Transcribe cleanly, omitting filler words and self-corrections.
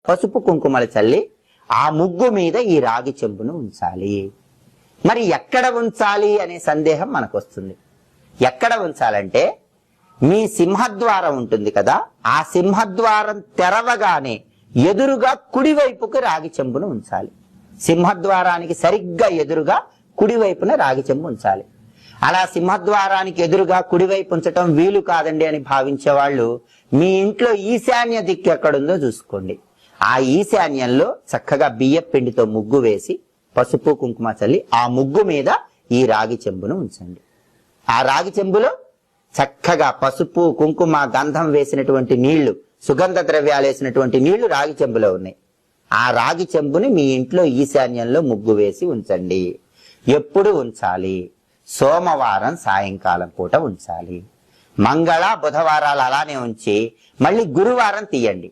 పసుపు కుంకుమలు చల్లి ఆ ముగ్గు మీద ఈ రాగి చెంబును ఉంచాలి. మరి ఎక్కడ ఉంచాలి అనే సందేహం మనకు వస్తుంది. ఎక్కడ ఉంచాలంటే మీ సింహద్వారం ఉంటుంది కదా, ఆ సింహద్వారం తెరవగానే ఎదురుగా కుడివైపుకి రాగి చెంబును ఉంచాలి. సింహద్వారానికి సరిగ్గా ఎదురుగా కుడివైపున రాగి చెంబు ఉంచాలి. అలా సింహద్వారానికి ఎదురుగా కుడివైపు ఉంచటం వీలు కాదండి అని భావించే వాళ్ళు మీ ఇంట్లో ఈశాన్య దిక్కు ఎక్కడుందో చూసుకోండి. ఆ ఈశాన్యంలో చక్కగా బియ్యం పిండితో ముగ్గు వేసి పసుపు కుంకుమ చల్లి ఆ ముగ్గు మీద ఈ రాగి చెంబును ఉంచండి. ఆ రాగి చెంబులో చక్కగా పసుపు కుంకుమ గంధం వేసినటువంటి నీళ్లు, సుగంధ ద్రవ్యాలు వేసినటువంటి నీళ్లు రాగి చెంబులో ఉన్నాయి. ఆ రాగి చెంబుని మీ ఇంట్లో ఈశాన్యంలో ముగ్గు వేసి ఉంచండి. ఎప్పుడు ఉంచాలి? సోమవారం సాయంకాలం పూట ఉంచాలి. మంగళ బుధవారాలు అలానే ఉంచి మళ్ళీ గురువారం తీయండి.